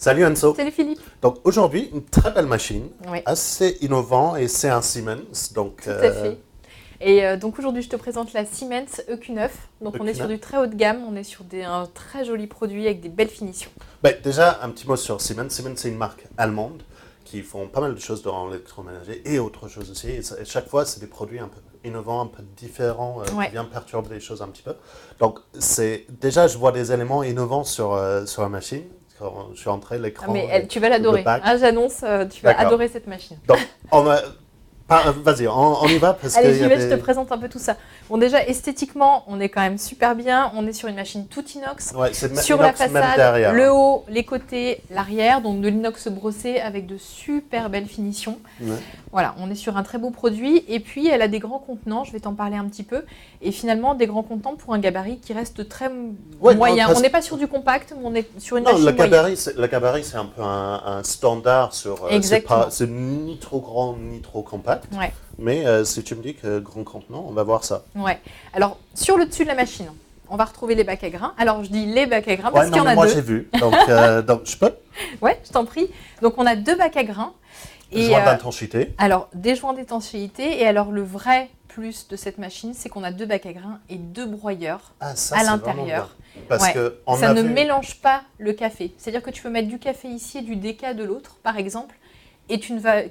Salut Anso. Salut Philippe. Donc aujourd'hui, une très belle machine, Oui. assez innovant et c'est un Siemens. Donc, Tout à fait. Et donc aujourd'hui, je te présente la Siemens EQ9. Donc on est sur EQ9. du très haut de gamme, on est sur un très joli produit avec des belles finitions. Déjà, un petit mot sur Siemens. Siemens, c'est une marque allemande qui font pas mal de choses dans l'électroménager et autres choses aussi. Et chaque fois, c'est des produits un peu innovants, un peu différents, Ouais. qui viennent perturber les choses un petit peu. Donc déjà, je vois des éléments innovants sur la machine. Quand je suis entré, l'écran. Tu vas l'adorer. le bac. Ah, j'annonce, tu vas D'accord. adorer cette machine. Donc, vas-y, on y va parce Allez, qu'il y j'y a vais, des- je te présente un peu tout ça. Bon, déjà, esthétiquement, on est quand même super bien. On est sur une machine toute inox. Ouais, c'est Sur inox la même façade, derrière. le haut, les côtés, l'arrière, donc de l'inox brossé avec de super belles finitions. Ouais. Voilà, on est sur un très beau produit. Et puis, elle a des grands contenants, je vais t'en parler un petit peu. Et finalement, des grands contenants pour un gabarit qui reste très moyen. non, On n'est pas sur du compact, mais on est sur une Non, machine moyenne. le gabarit, c'est un peu un standard sur. Exactement. C'est ni trop grand ni trop compact. Ouais, Mais si tu me dis que grand contenant, on va voir ça. ouais. Alors, sur le dessus de la machine, on va retrouver les bacs à grains. Alors, je dis les bacs à grains parce Ouais, qu'il y non, en mais a moi deux. j'ai vu. Donc je peux. Ouais, je t'en prie. Donc, on a deux bacs à grains. Joint d'intensité. Alors, des joints d'étanchéité. Et alors, le vrai plus de cette machine, c'est qu'on a deux bacs à grains et deux broyeurs Ah, ça, à c'est l'intérieur. vraiment bien. Parce Ouais. que on Ça a ne vu- mélange pas le café. C'est-à-dire que tu peux mettre du café ici et du déca de l'autre, par exemple. Et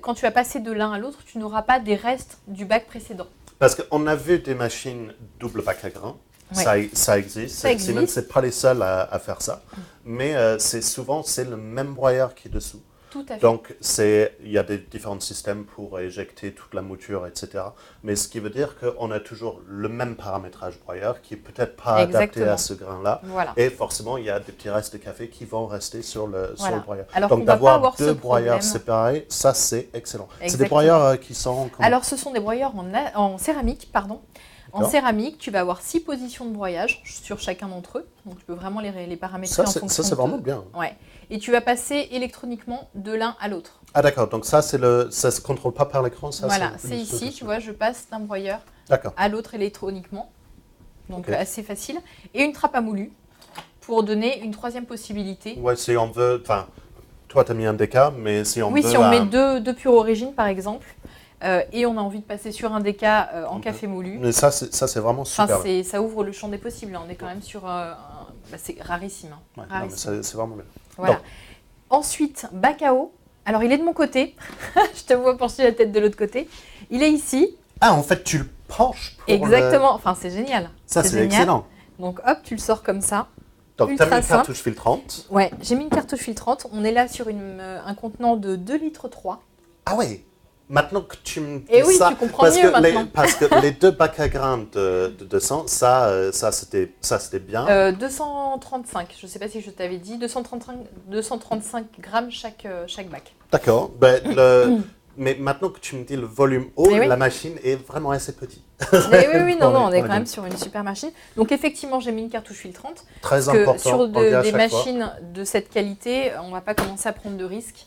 quand tu vas passer de l'un à l'autre, tu n'auras pas des restes du bac précédent. Parce qu'on a vu des machines double bac à grains. Ouais. Ça existe. Ça existe. Siemens, c'est pas les seuls à faire ça. Mais souvent, c'est le même broyeur qui est dessous. Tout à fait. Donc, il y a des différents systèmes pour éjecter toute la mouture, etc. Mais ce qui veut dire qu'on a toujours le même paramétrage broyeur qui est peut-être pas adapté Exactement. à ce grain-là. Voilà. Et forcément, il y a des petits restes de café qui vont rester sur le broyeur. Alors qu'on Donc, va pas d'avoir avoir ce deux broyeurs problème. séparés, ça, c'est excellent. C'est des Exactement. broyeurs qui sont... comment- Alors, ce sont des broyeurs en céramique, pardon. En D'accord. céramique, tu vas avoir 6 positions de broyage sur chacun d'entre eux. Donc, tu peux vraiment les paramétrer Ça, en c'est fonction ça, c'est vraiment bien. Ouais. Et tu vas passer électroniquement de l'un à l'autre. Ah, d'accord. Donc, ça se contrôle pas par l'écran, ça? Voilà, c'est ici, tu vois, je passe d'un broyeur D'accord. à l'autre électroniquement. Donc, Ok. assez facile. Et une trappe à moulu pour donner une troisième possibilité. Ouais, si on veut... Enfin, toi, tu as mis un déca, mais si on Oui, veut... si on met deux pure origine, par exemple, et on a envie de passer sur un déca en On café moulu. Mais ça, c'est vraiment Enfin, super. ça ouvre le champ des possibles. On est quand même sur... c'est rarissime. Hein. Ouais, non, mais Rarissime. c'est vraiment bien. Voilà. Donc, Ensuite, bac à eau. Alors, il est de mon côté. Je te vois pencher la tête de l'autre côté. Il est ici. ah, en fait, tu le penches pour Exactement. Enfin, c'est génial. Ça, c'est génial. excellent. Donc, hop, tu le sors comme ça. Donc, tu as mis Ultra une simple. cartouche filtrante. Ouais, j'ai mis une cartouche filtrante. On est là sur un contenant de 2,3 litres. Ah ouais. Maintenant que tu me dis Eh oui, ça, tu comprends mieux maintenant. parce que les deux bacs à grains de sang, ça c'était bien. 235, je ne sais pas si je t'avais dit, 235 grammes chaque bac. D'accord. Mais maintenant que tu me dis le volume haut, Eh oui. la machine est vraiment assez petite. Mais oui, non, on est Pour quand les même sur une super machine. Donc effectivement, j'ai mis une cartouche filtrante. Très Parce que important. sur on le dit à des chaque fois. machines de cette qualité, on ne va pas commencer à prendre de risques.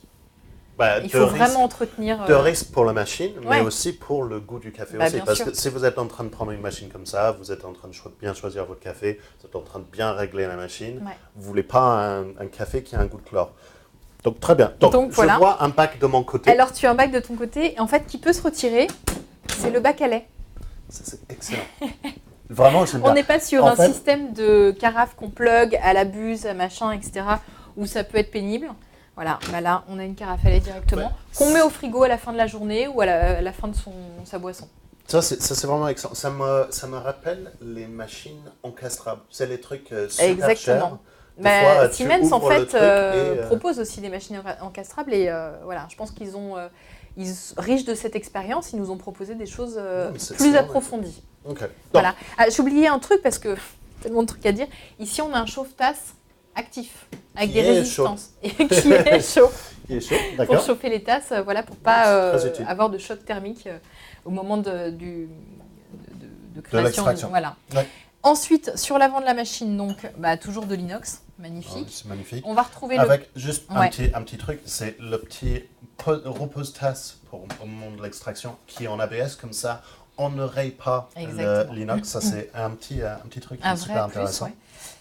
Bah, Il de faut risque- vraiment entretenir. De risque pour la machine, mais Ouais. aussi pour le goût du café Bah, aussi. bien Parce sûr. que si vous êtes en train de prendre une machine comme ça, vous êtes en train de bien choisir votre café, vous êtes en train de bien régler la machine, Ouais. vous ne voulez pas un café qui a un goût de chlore. Donc très bien. Donc je voilà. vois un bac de mon côté. Alors tu as un bac de ton côté, et en fait qui peut se retirer, c'est le bac à lait. Ça, c'est excellent. Vraiment, j'aime On bien. n'est pas sur En un fait- système de carafe qu'on plug à la buse, à machin, etc. où ça peut être pénible. Voilà, bah là on a une carafe à lait directement Ouais. qu'on met au frigo à la fin de la journée ou à la fin de sa boisson. Ça, c'est vraiment excellent. Ça me rappelle les machines encastrables. C'est les trucs super Exactement. chers. Des Bah, fois, tu Siemens en ouvres le fait truc et, propose aussi des machines encastrables et voilà, je pense qu'ils riches de cette expérience, ils nous ont proposé des choses Non, mais c'est plus vraiment approfondies. Ok. Donc, Voilà. Ah, j'ai oublié un truc parce que tellement de trucs à dire. Ici, on a un chauffe-tasse actif avec Qui des est résistances et qui est chaud il est chaud, pour d'accord. chauffer les tasses. Voilà, pour pas C'est très utile. avoir de choc thermique au moment de création. l'extraction. Voilà. Ouais. Ensuite, sur l'avant de la machine, donc toujours de l'inox, Ouais, magnifique. c'est magnifique. On va retrouver Avec juste Ouais. un petit truc, c'est le petit repose-tasse au moment de l'extraction qui est en ABS, comme ça on ne raye pas Exactement. l'inox. Ça, c'est un petit truc qui un est super vrai plus. intéressant. Ouais.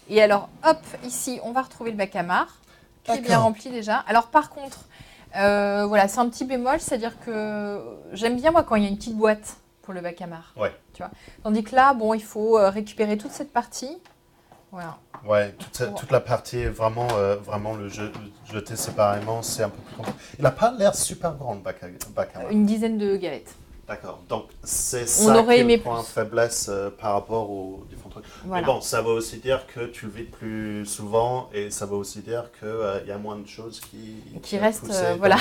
Et alors, hop, ici, on va retrouver le bac à marre. qui est bien rempli déjà. Alors par contre, voilà, c'est un petit bémol, c'est-à-dire que j'aime bien moi quand il y a une petite boîte pour le bac à marre. Ouais. Tu vois. Tandis que là, bon, il faut récupérer toute cette partie. Voilà. Ouais, toute la partie est vraiment le jeter séparément, c'est un peu plus compliqué. Il n'a pas l'air super grand le bac à marre. Une dizaine de galettes. D'accord, donc c'est ça qui est le point faiblesse par rapport aux différents trucs. Voilà. Mais bon, ça veut aussi dire que tu le vides plus souvent et ça veut aussi dire qu'il y a moins de choses qui restent. Voilà.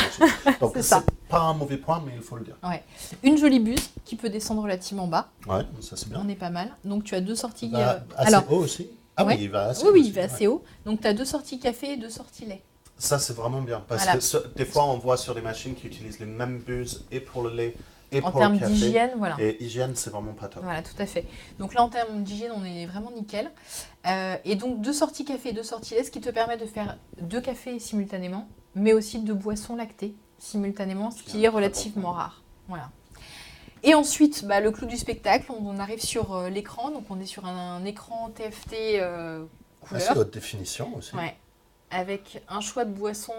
Donc c'est pas un mauvais point, mais il faut le dire. Ouais. Une jolie buse qui peut descendre relativement bas. Ouais, ça c'est bien. On est pas mal. Donc tu as 2 sorties. Assez haut aussi. Ah ouais. Oui, il va assez haut. Oui, il va assez haut. Donc tu as 2 sorties café et 2 sorties lait. Ça c'est vraiment bien parce que des fois on voit sur des machines qui utilisent les mêmes buses et pour le lait. En termes d'hygiène, voilà. Et hygiène, c'est vraiment pas top. Voilà, tout à fait. Donc là, en termes d'hygiène, on est vraiment nickel. Et donc, 2 sorties café et 2 sorties lait, ce qui te permet de faire 2 cafés simultanément, mais aussi 2 boissons lactées simultanément, ce qui est relativement rare. Voilà. Et ensuite, le clou du spectacle, on arrive sur l'écran. Donc, on est sur un écran TFT couleur. Assez haute définition aussi. Ouais. Avec un choix de boissons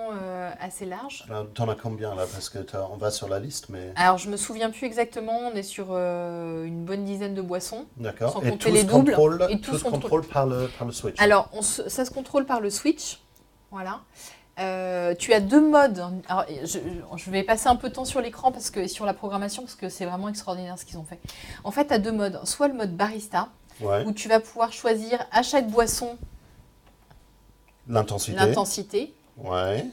assez large. Alors, t'en as combien là? Parce qu'on va sur la liste, mais... Alors, je me souviens plus exactement. On est sur une bonne dizaine de boissons. D'accord. Sans compter les doubles. Et tout se contrôle par le Switch. Alors, ça se contrôle par le Switch. Voilà. Tu as 2 modes. Alors, je vais passer un peu de temps sur l'écran sur la programmation parce que c'est vraiment extraordinaire ce qu'ils ont fait. En fait, tu as 2 modes. Soit le mode barista, où tu vas pouvoir choisir à chaque boisson l'intensité. Ouais.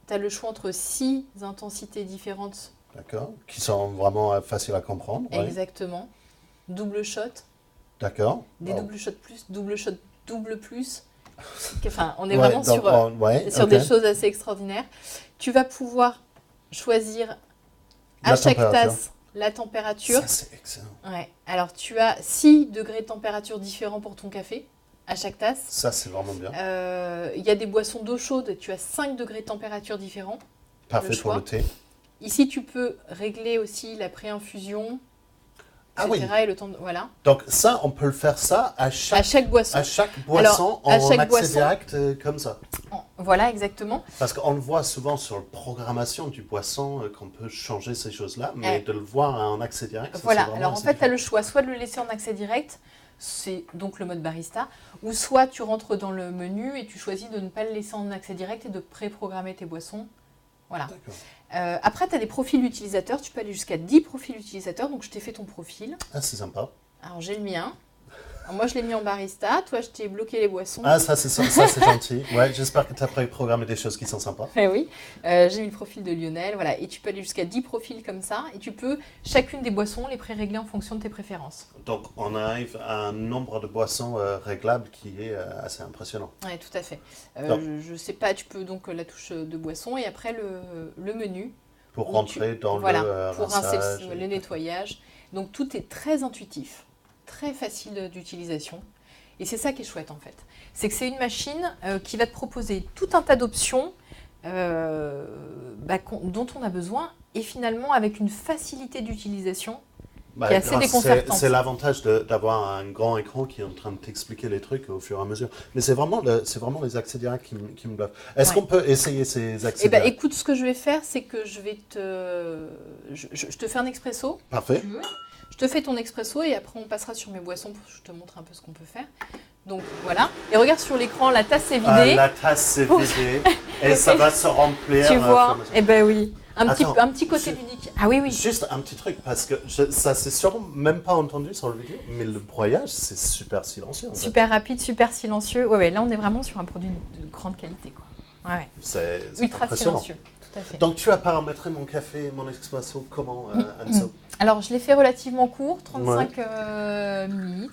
Tu as le choix entre 6 intensités différentes. D'accord. Qui sont vraiment faciles à comprendre. Exactement. Double shot. D'accord. Des double shot plus, double shot double plus. Enfin, on est vraiment sur des choses assez extraordinaires. Tu vas pouvoir choisir à chaque tasse la température. Ça, c'est excellent. Ouais. Alors, tu as 6 degrés de température différents pour ton café. À chaque tasse. Ça, c'est vraiment bien. Il y a des boissons d'eau chaude, tu as 5 degrés de température différents. Parfait pour le thé. Ici, tu peux régler aussi la pré-infusion, etc. Et le temps de... Voilà. Donc ça, on peut le faire ça à chaque boisson. À chaque boisson, en accès direct, comme ça. Voilà, exactement. Parce qu'on le voit souvent sur la programmation du boisson, qu'on peut changer ces choses-là, mais de le voir en accès direct, voilà. Alors en fait, tu as le choix, soit de le laisser en accès direct, c'est donc le mode barista, ou soit tu rentres dans le menu et tu choisis de ne pas le laisser en accès direct et de pré-programmer tes boissons. Voilà. Après, tu as des profils d'utilisateurs, tu peux aller jusqu'à 10 profils d'utilisateurs, donc je t'ai fait ton profil. Ah, c'est sympa. Alors j'ai le mien. Alors, moi, je l'ai mis en barista, toi, je t'ai bloqué les boissons. Ah, ça c'est gentil. Ouais, j'espère que tu as préprogrammé des choses qui sont sympas. Oui, j'ai mis le profil de Lionel, voilà, et tu peux aller jusqu'à 10 profils comme ça, et tu peux, chacune des boissons, les pré-régler en fonction de tes préférences. Donc, on arrive à un nombre de boissons réglables qui est assez impressionnant. Oui, tout à fait. Je ne sais pas, tu peux donc la touche de boisson, et après le menu. Pour rentrer dans pour rinçage, le nettoyage. Donc, tout est très intuitif. Très facile d'utilisation. Et c'est ça qui est chouette en fait. C'est que c'est une machine qui va te proposer tout un tas d'options dont on a besoin et finalement avec une facilité d'utilisation qui est assez déconcertante. C'est l'avantage d'avoir un grand écran qui est en train de t'expliquer les trucs au fur et à mesure. Mais c'est vraiment les accès directs qui me bluffent. Est-ce qu'on peut essayer ces accès directs? Écoute, ce que je vais faire, c'est que je te fais un expresso. Parfait. Si tu veux. Je te fais ton expresso et après on passera sur mes boissons pour que je te montre un peu ce qu'on peut faire. Donc voilà. Et regarde sur l'écran, la tasse est vidée. La tasse est vidée et ça va se remplir. Tu vois? Eh ben oui. Un petit côté ludique. Ah oui, oui. Juste un petit truc, parce que ça c'est sûrement même pas entendu sur le vidéo, mais le broyage c'est super silencieux. Super rapide, super silencieux. Ouais, là on est vraiment sur un produit de grande qualité, quoi. Ouais. C'est ultra silencieux. Donc tu as paramétré mon café, mon expresso, comment, Anso? Alors je l'ai fait relativement court, 35 ml,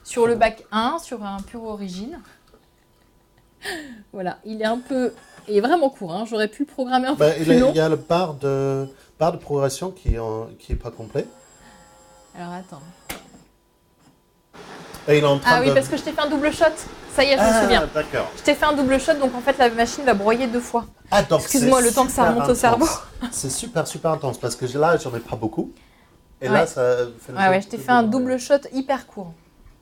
sur le bac 1, sur un pur origine. Voilà, il est vraiment court, hein. J'aurais pu le programmer un peu plus long. Il y a le barre de progression qui est pas complet. Alors attends. Et il est en train parce que je t'ai fait un double shot. Ça y est, je me souviens. D'accord. Je t'ai fait un double shot, donc en fait la machine va broyer 2 fois. Ah, donc excuse-moi, le temps que ça remonte au cerveau. C'est super intense, parce que là, j'en ai pas beaucoup. Et là, ça fait je t'ai fait un double shot hyper court.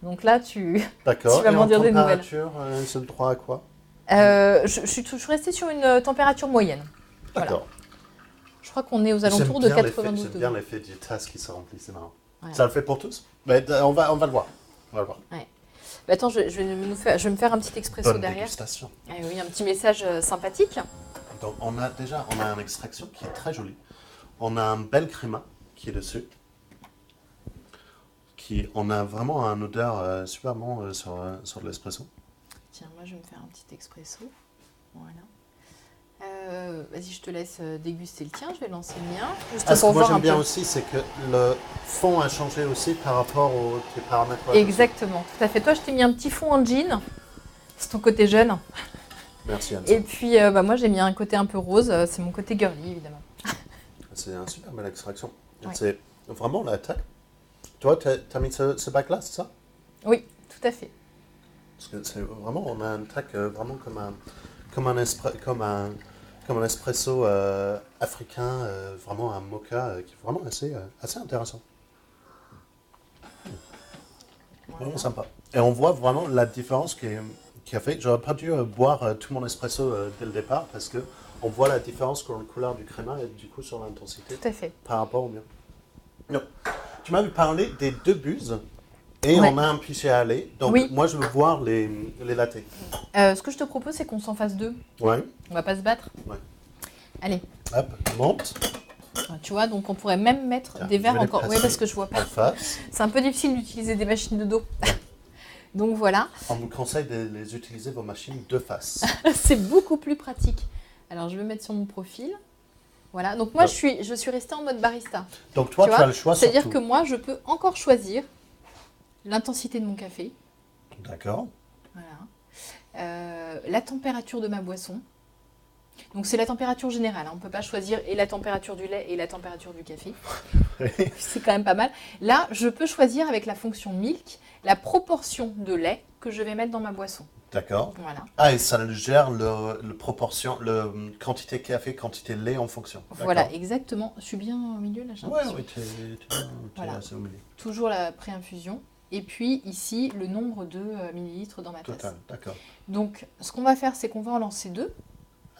Donc là, tu vas m'en dire des nouvelles. Température, c'est le droit à quoi? Je suis restée sur une température moyenne. D'accord. Voilà. Je crois qu'on est aux alentours de 92 degrés. J'aime bien l'effet du tasse qui se remplit, c'est marrant. Voilà. Ça le fait pour tous? Mais on va le voir. On va le voir. Ouais. Bah attends, je vais me faire un petit expresso derrière. Dégustation. Oui, un petit message sympathique. Donc on a une extraction qui est très jolie. On a un bel créma qui est dessus. On a vraiment une odeur super bon sur de l'espresso. Tiens, moi je vais me faire un petit expresso. Voilà. Vas-y, je te laisse déguster le tien, je vais lancer le mien. Ce que moi j'aime bien aussi, c'est que le fond a changé aussi par rapport aux tes paramètres. Exactement, tout à fait. Toi, je t'ai mis un petit fond en jean. C'est ton côté jeune. Merci Anne. Et puis, moi j'ai mis un côté un peu rose. C'est mon côté girly, évidemment. C'est une super belle extraction. Ouais. C'est vraiment la taille. Toi, tu as mis ce bac-là, c'est ça? Oui, tout à fait. Parce que c'est vraiment, on a un tac vraiment comme un espresso africain, vraiment un mocha qui est vraiment assez intéressant. Voilà. Vraiment sympa. Et on voit vraiment la différence qui a fait. J'aurais pas dû boire tout mon espresso dès le départ parce que on voit la différence sur la couleur du créma et du coup sur l'intensité. Tout à fait. Par rapport au mien. Non. Tu m'avais parlé des 2 buses et ouais. on a un pichet à lait. Donc oui. moi je veux voir les lattés. Ce que je te propose, c'est qu'on s'en fasse 2. Ouais. On va pas se battre. Ouais. Allez. Hop, monte. Tu vois, donc on pourrait même mettre des verres encore. Oui, parce que je vois pas. C'est un peu difficile d'utiliser des machines de dos. Donc voilà. On vous conseille de les utiliser vos machines de face. C'est beaucoup plus pratique. Alors je vais mettre sur mon profil. Voilà, donc moi je suis restée en mode barista. Donc toi tu as le choix sur tout. C'est-à-dire que moi je peux encore choisir l'intensité de mon café. D'accord. Voilà. La température de ma boisson. Donc c'est la température générale, hein. On ne peut pas choisir et la température du lait et la température du café. C'est quand même pas mal. Là, je peux choisir avec la fonction milk la proportion de lait que je vais mettre dans ma boisson. D'accord. Voilà. Ah, et ça gère le proportion, le quantité café, quantité lait en fonction. Voilà, exactement. Je suis bien au milieu là. Oui, tu es assez au milieu. Toujours la pré-infusion. Et puis ici, le nombre de millilitres dans ma tasse. Total, d'accord. Donc, ce qu'on va faire, c'est qu'on va en lancer 2.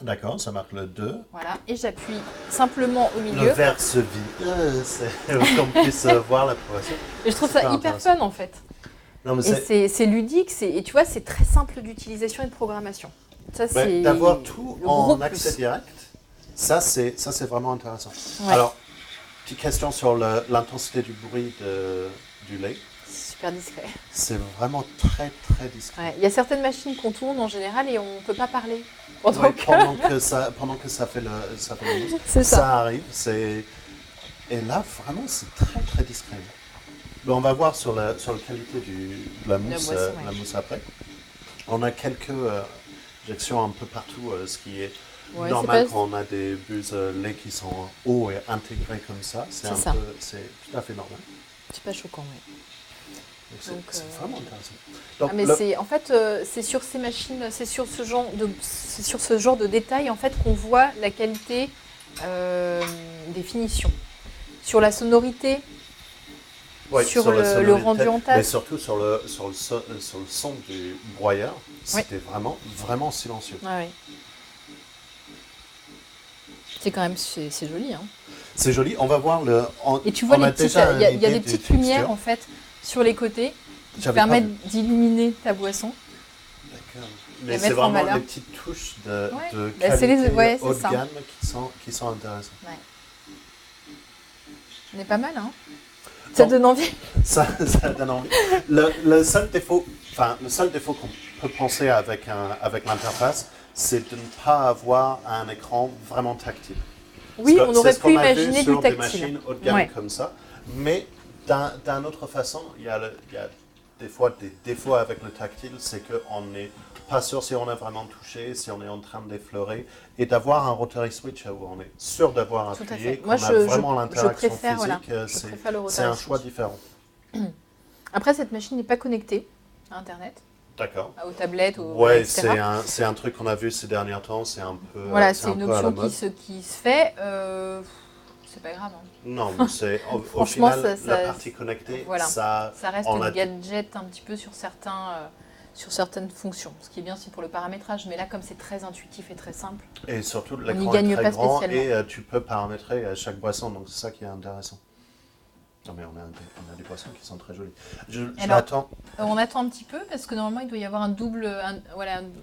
D'accord, ça marque le 2. Voilà, et j'appuie simplement au milieu. Le verre se vide, c'est qu'on puisse voir la progression. Et je trouve ça hyper fun en fait. Non, mais et c'est ludique, et tu vois, c'est très simple d'utilisation et de programmation. Ça, c'est d'avoir tout en accès direct, ça c'est vraiment intéressant. Ouais. Alors, petite question sur l'intensité du bruit du lait. Super discret. C'est vraiment très très discret. Ouais. Il y a certaines machines qu'on tourne en général et on ne peut pas parler. Pendant que ça fait le mousse. Ça arrive. Et là, vraiment, c'est très très discret. Mais on va voir sur la qualité de la mousse, la mousse après. On a quelques injections un peu partout, ce qui est normal quand on a des buses lait qui sont hauts et intégrés comme ça. C'est tout à fait normal. C'est pas choquant, oui. Donc, c'est vraiment intéressant. Donc, en fait, c'est sur ces machines, c'est sur ce genre de détails en fait qu'on voit la qualité des finitions. Sur la sonorité, sur le rendu en tasse. Mais surtout sur le son du broyeur, c'était vraiment silencieux. Ah, oui. C'est quand même c'est joli. Hein. C'est joli. On va voir et tu vois il y a des petites lumières en fait. Sur les côtés, qui permettent d'illuminer ta boisson. D'accord. Mais c'est vraiment les petites touches de qualité haut de gamme qui sont intéressantes. Ouais. On est pas mal, hein. Ça donne envie. Ça donne envie. Le seul défaut qu'on peut penser avec l'interface, c'est de ne pas avoir un écran vraiment tactile. Oui, on aurait pu imaginer du tactile. Des machines haut de gamme comme ça, mais d'une autre façon, il y a des fois des défauts avec le tactile, c'est qu'on n'est pas sûr si on a vraiment touché, si on est en train d'effleurer, et d'avoir un rotary switch où on est sûr d'avoir appuyé, qu'on a vraiment l'interaction physique, c'est un choix différent. Après, cette machine n'est pas connectée à Internet. D'accord. Aux tablettes, ouais, c'est un truc qu'on a vu ces derniers temps, c'est un peu. Voilà, c'est une option qui se fait. C'est pas grave. Hein. Non, mais c'est au final, la partie connectée, voilà. Ça reste un gadget un petit peu sur certains sur certaines fonctions. Ce qui est bien, c'est pour le paramétrage, mais là, comme c'est très intuitif et très simple, et surtout, l'écran est très grand et tu peux paramétrer chaque boisson, donc c'est ça qui est intéressant. Non, mais on a des boissons qui sont très jolies. J'attends. On attend un petit peu parce que normalement il doit y avoir un double,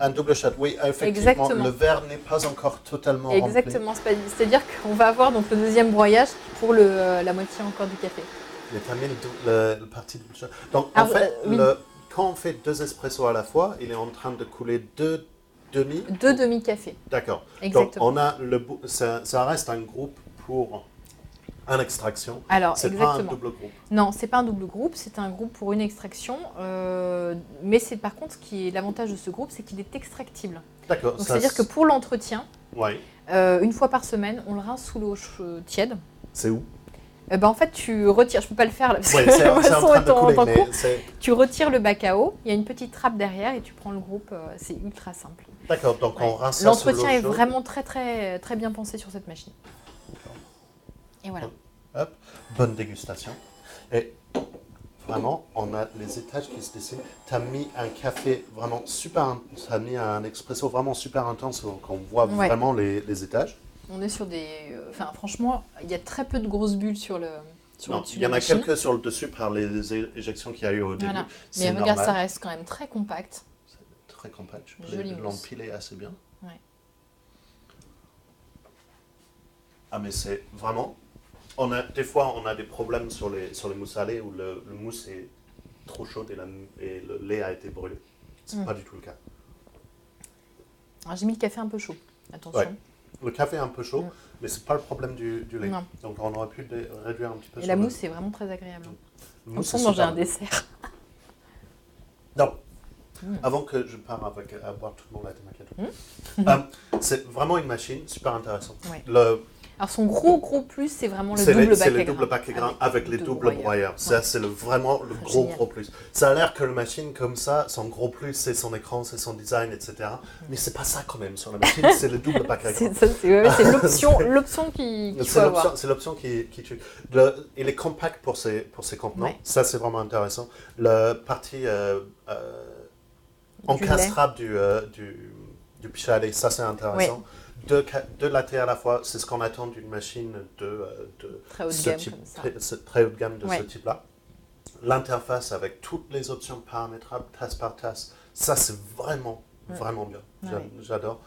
un double shot. Oui, effectivement. Exactement. Le verre n'est pas encore totalement rempli. Exactement. C'est-à-dire qu'on va avoir donc le deuxième broyage pour la moitié encore du café. Et tu as mis le parti double shot. Donc en fait, quand on fait 2 espressos à la fois, il est en train de couler 2 demi. 2 demi-cafés. D'accord. Exactement. Donc on a ça reste un groupe pour une extraction. Alors, c'est pas un double groupe. Non, c'est pas un double groupe, c'est un groupe pour une extraction. Mais c'est par contre, l'avantage de ce groupe, c'est qu'il est extractible. D'accord. Donc c'est-à-dire que pour l'entretien, ouais. Une fois par semaine, on le rince sous l'eau tiède. C'est où? En fait, tu retires, je peux pas le faire là parce ouais, que c'est en train de couler, mais tu retires le bac à eau, il y a une petite trappe derrière et tu prends le groupe, c'est ultra simple. D'accord, donc on rince ça. L'entretien est vraiment très très très bien pensé sur cette machine. D'accord. Et voilà. Hop, bonne dégustation. Et vraiment, on a les étages qui se dessinent. Tu as mis un café vraiment super, tu as mis un expresso vraiment super intense, donc on voit vraiment les étages. On est sur des... franchement, il y a très peu de grosses bulles sur le... il y en a quelques sur le dessus par les éjections qu'il y a eu au début. Voilà. Mais regarde, ça reste quand même très compact. C'est très compact. Je peux l'empiler assez bien. Ouais. Ah, mais c'est vraiment... Des fois, on a des problèmes sur les mousses à lait où le mousse est trop chaude et le lait a été brûlé. C'est pas du tout le cas. Alors, j'ai mis le café un peu chaud. Attention. Ouais. Le café est un peu chaud, mais c'est pas le problème du lait. Non. Donc on aurait pu réduire un petit peu. Et la mousse est vraiment très agréable. On sent manger un dessert. Donc, avant que je parte à boire tout le monde la macchiato, c'est vraiment une machine super intéressante. Ouais. Alors son gros plus, c'est vraiment le double bac à grains. C'est le double bac à grains avec les doubles broyeurs. Ça, c'est vraiment le gros plus. Ça a l'air que la machine comme ça, son gros plus, c'est son écran, c'est son design, etc. Mais c'est pas ça quand même sur la machine, c'est le double bac à grains. C'est l'option qui faut avoir. C'est l'option qui tue. Il est compact pour ses contenants. Ouais. Ça, c'est vraiment intéressant. La partie encastrable du pichet à lait, ça, c'est intéressant. Ouais. Deux lattes à la fois, c'est ce qu'on attend d'une machine de très haut de gamme, type, très haut de gamme de ce type-là. L'interface avec toutes les options paramétrables, tasse par tasse, ça c'est vraiment bien. J'adore.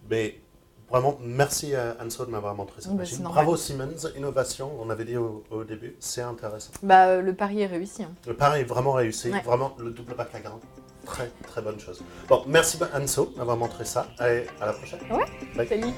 Mais vraiment, merci à Anso de m'avoir montré cette machine. Bravo Siemens, innovation, on avait dit au début, c'est intéressant. Le pari est réussi. Hein. Le pari est vraiment réussi, vraiment le double bac à grains. Très, très bonne chose. Bon, merci Anso d'avoir montré ça et à la prochaine. Ouais, salut.